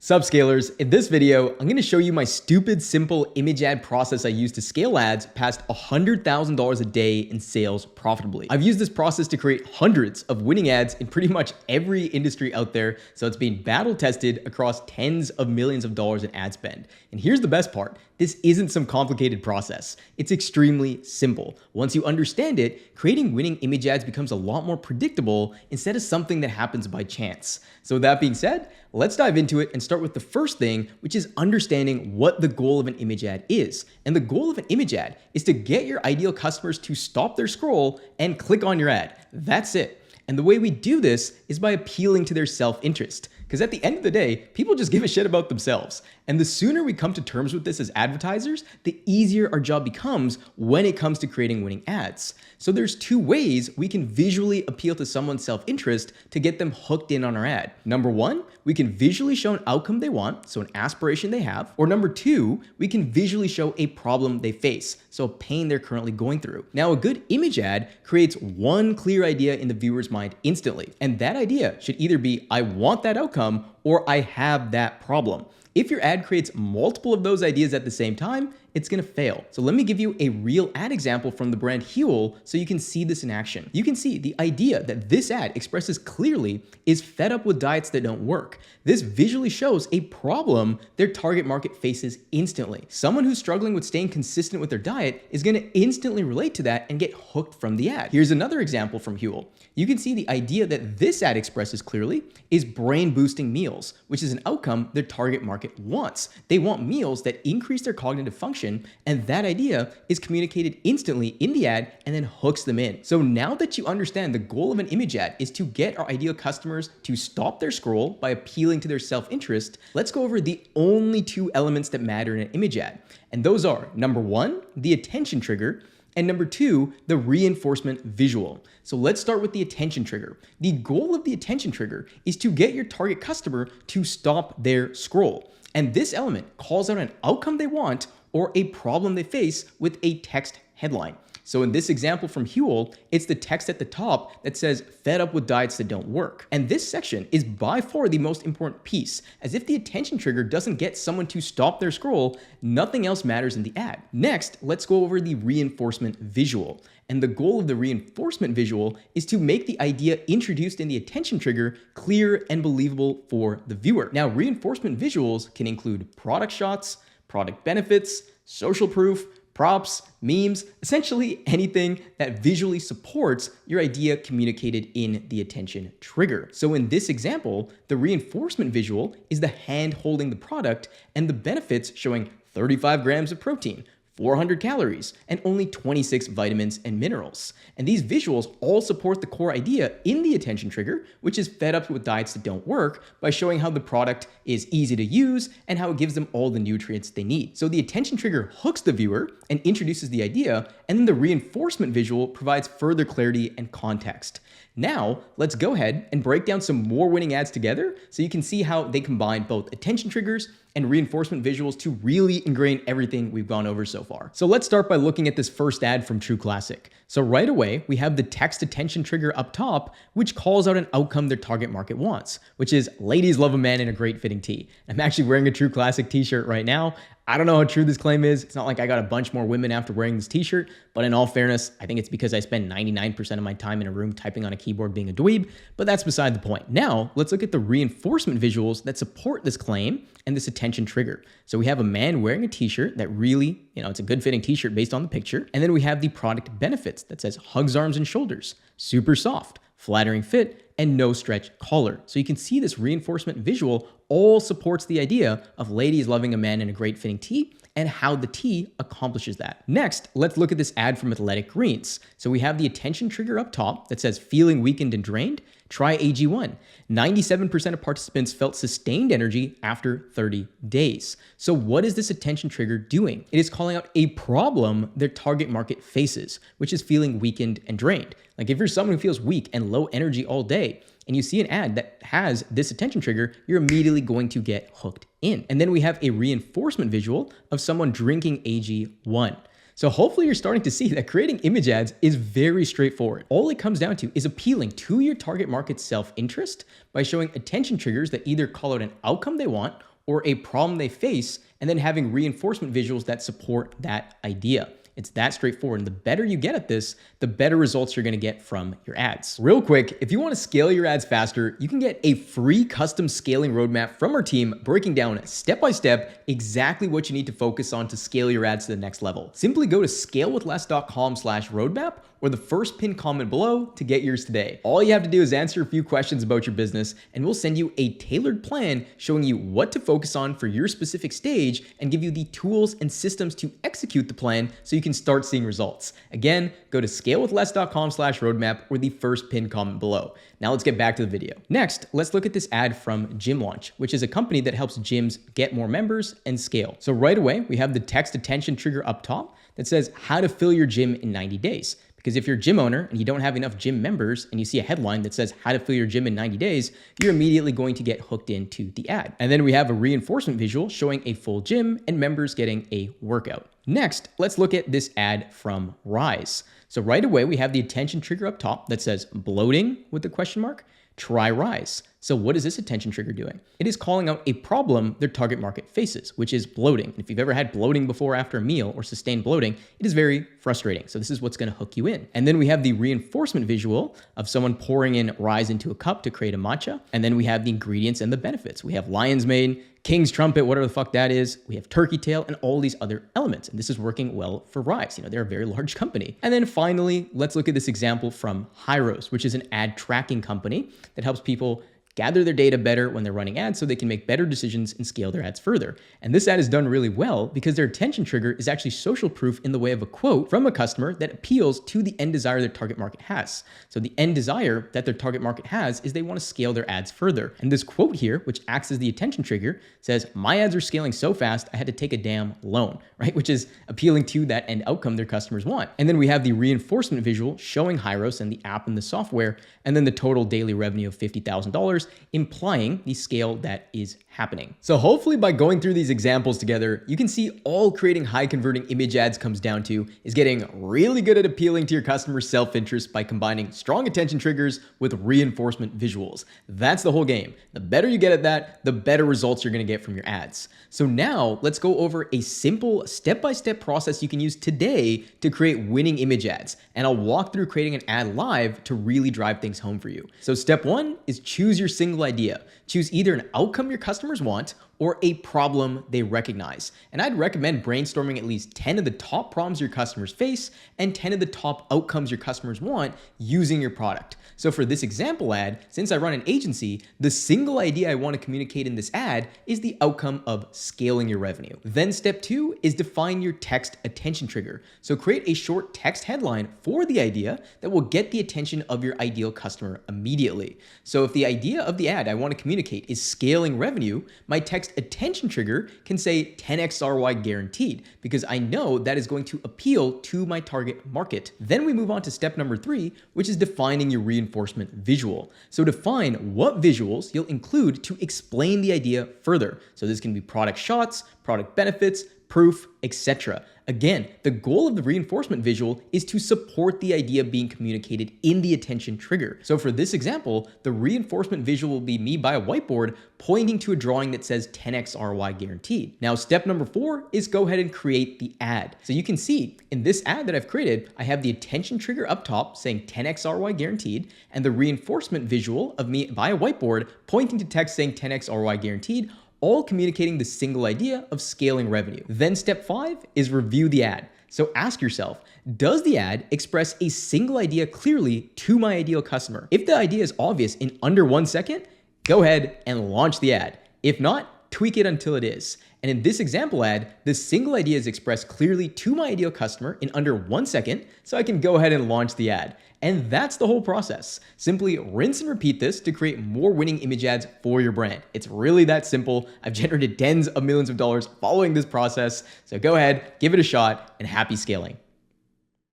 Sup scalers, in this video, I'm going to show you my stupid simple image ad process I use to scale ads past $100,000 a day in sales profitably. I've used this process to create hundreds of winning ads in pretty much every industry out there, so it's been battle tested across tens of millions of dollars in ad spend. And here's the best part. This isn't some complicated process. It's extremely simple. Once you understand it, creating winning image ads becomes a lot more predictable instead of something that happens by chance. So with that being said, let's dive into it and start with the first thing, which is understanding what the goal of an image ad is. And the goal of an image ad is to get your ideal customers to stop their scroll and click on your ad. That's it. And the way we do this is by appealing to their self-interest. Because at the end of the day, people just give a shit about themselves. And the sooner we come to terms with this as advertisers, the easier our job becomes when it comes to creating winning ads. So there's two ways we can visually appeal to someone's self-interest to get them hooked in on our ad. Number one, we can visually show an outcome they want, so an aspiration they have. Or number two, we can visually show a problem they face, so a pain they're currently going through. Now, a good image ad creates one clear idea in the viewer's mind instantly. And that idea should either be, I want that outcome, or I have that problem. If your ad creates multiple of those ideas at the same time, it's gonna fail. So let me give you a real ad example from the brand Huel so you can see this in action. You can see the idea that this ad expresses clearly is fed up with diets that don't work. This visually shows a problem their target market faces instantly. Someone who's struggling with staying consistent with their diet is gonna instantly relate to that and get hooked from the ad. Here's another example from Huel. You can see the idea that this ad expresses clearly is brain boosting meals, which is an outcome their target market wants. They want meals that increase their cognitive function, and that idea is communicated instantly in the ad and then hooks them in. So now that you understand the goal of an image ad is to get our ideal customers to stop their scroll by appealing to their self-interest, let's go over the only two elements that matter in an image ad. And those are, number one, the attention trigger, and number two, the reinforcement visual. So let's start with the attention trigger. The goal of the attention trigger is to get your target customer to stop their scroll. And this element calls out an outcome they want or a problem they face with a text headline. So in this example from Huel, it's the text at the top that says, fed up with diets that don't work. And this section is by far the most important piece, as if the attention trigger doesn't get someone to stop their scroll, nothing else matters in the ad. Next, let's go over the reinforcement visual. And the goal of the reinforcement visual is to make the idea introduced in the attention trigger clear and believable for the viewer. Now, reinforcement visuals can include product shots, product benefits, social proof, props, memes, essentially anything that visually supports your idea communicated in the attention trigger. So in this example, the reinforcement visual is the hand holding the product and the benefits showing 35 grams of protein, 400 calories, and only 26 vitamins and minerals. And these visuals all support the core idea in the attention trigger, which is fed up with diets that don't work, by showing how the product is easy to use and how it gives them all the nutrients they need. So the attention trigger hooks the viewer and introduces the idea, and then the reinforcement visual provides further clarity and context. Now, let's go ahead and break down some more winning ads together so you can see how they combine both attention triggers and reinforcement visuals to really ingrain everything we've gone over so far. So let's start by looking at this first ad from True Classic. So right away, we have the text attention trigger up top, which calls out an outcome their target market wants, which is ladies love a man in a great fitting tee. I'm actually wearing a True Classic t-shirt right now. I don't know how true this claim is. It's not like I got a bunch more women after wearing this t-shirt, but in all fairness, I think it's because I spend 99% of my time in a room typing on a keyboard being a dweeb, but that's beside the point. Now, let's look at the reinforcement visuals that support this claim and this attention trigger. So we have a man wearing a t-shirt that really, it's a good fitting t-shirt based on the picture. And then we have the product benefits that says hugs arms and shoulders, super soft, flattering fit, and no stretch collar. So you can see this reinforcement visual all supports the idea of ladies loving a man in a great fitting tee and how the tee accomplishes that. Next, let's look at this ad from Athletic Greens. So we have the attention trigger up top that says feeling weakened and drained. Try AG1. 97% of participants felt sustained energy after 30 days. So what is this attention trigger doing? It is calling out a problem their target market faces, which is feeling weakened and drained. Like if you're someone who feels weak and low energy all day, and you see an ad that has this attention trigger, you're immediately going to get hooked in. And then we have a reinforcement visual of someone drinking AG1. So hopefully you're starting to see that creating image ads is very straightforward. All it comes down to is appealing to your target market's self-interest by showing attention triggers that either call out an outcome they want or a problem they face, and then having reinforcement visuals that support that idea. It's that straightforward. And the better you get at this, the better results you're going to get from your ads. Real quick, if you want to scale your ads faster, you can get a free custom scaling roadmap from our team, breaking down step by step exactly what you need to focus on to scale your ads to the next level. Simply go to scalewithless.com/roadmap or the first pinned comment below to get yours today. All you have to do is answer a few questions about your business, and we'll send you a tailored plan showing you what to focus on for your specific stage and give you the tools and systems to execute the plan so you can start seeing results. Again, go to scalewithless.com/roadmap or the first pinned comment below. Now let's get back to the video. Next, let's look at this ad from Gym Launch, which is a company that helps gyms get more members and scale. So right away, we have the text attention trigger up top that says how to fill your gym in 90 days. Because if you're a gym owner and you don't have enough gym members and you see a headline that says how to fill your gym in 90 days, you're immediately going to get hooked into the ad. And then we have a reinforcement visual showing a full gym and members getting a workout. Next, let's look at this ad from Rise. So right away, we have the attention trigger up top that says bloating with the question mark. Try Rise. So what is this attention trigger doing? It is calling out a problem their target market faces, which is bloating. And if you've ever had bloating before after a meal or sustained bloating, it is very frustrating. So this is what's going to hook you in. And then we have the reinforcement visual of someone pouring in Rise into a cup to create a matcha. And then we have the ingredients and the benefits. We have lion's mane, king's trumpet, whatever the fuck that is. We have turkey tail and all these other elements. And this is working well for Rise. They're a very large company. And then finally, let's look at this example from Hyros, which is an ad tracking company that helps people gather their data better when they're running ads so they can make better decisions and scale their ads further. And this ad is done really well because their attention trigger is actually social proof in the way of a quote from a customer that appeals to the end desire their target market has. So the end desire that their target market has is they want to scale their ads further. And this quote here, which acts as the attention trigger, says, "My ads are scaling so fast, I had to take a damn loan," right? Which is appealing to that end outcome their customers want. And then we have the reinforcement visual showing Hyros and the app and the software, and then the total daily revenue of $50,000, implying the scale that is happening. So hopefully by going through these examples together, you can see all creating high converting image ads comes down to is getting really good at appealing to your customer's self-interest by combining strong attention triggers with reinforcement visuals. That's the whole game. The better you get at that, the better results you're going to get from your ads. So now let's go over a simple step-by-step process you can use today to create winning image ads. And I'll walk through creating an ad live to really drive things home for you. So step one is choose your single idea. Choose either an outcome your customers want or a problem they recognize. And I'd recommend brainstorming at least 10 of the top problems your customers face and 10 of the top outcomes your customers want using your product. So for this example ad, since I run an agency, the single idea I want to communicate in this ad is the outcome of scaling your revenue. Then step two is define your text attention trigger. So create a short text headline for the idea that will get the attention of your ideal customer immediately. So if the idea of the ad I want to communicate is scaling revenue, my text attention trigger can say 10x ROI guaranteed because I know that is going to appeal to my target market. Then we move on to step number 3, which is defining your reinforcement visual. So define what visuals you'll include to explain the idea further. So this can be product shots, product benefits, proof, etc. Again, the goal of the reinforcement visual is to support the idea being communicated in the attention trigger. So for this example, the reinforcement visual will be me by a whiteboard pointing to a drawing that says 10x ROI guaranteed. Now, step number 4 is go ahead and create the ad. So you can see in this ad that I've created, I have the attention trigger up top saying 10x ROI guaranteed and the reinforcement visual of me by a whiteboard pointing to text saying 10x ROI guaranteed, all communicating the single idea of scaling revenue. Then step 5 is review the ad. So ask yourself, does the ad express a single idea clearly to my ideal customer? If the idea is obvious in under 1 second, go ahead and launch the ad. If not, tweak it until it is. And in this example ad, the single idea is expressed clearly to my ideal customer in under 1 second, so I can go ahead and launch the ad. And that's the whole process. Simply rinse and repeat this to create more winning image ads for your brand. It's really that simple. I've generated tens of millions of dollars following this process. So go ahead, give it a shot, and happy scaling.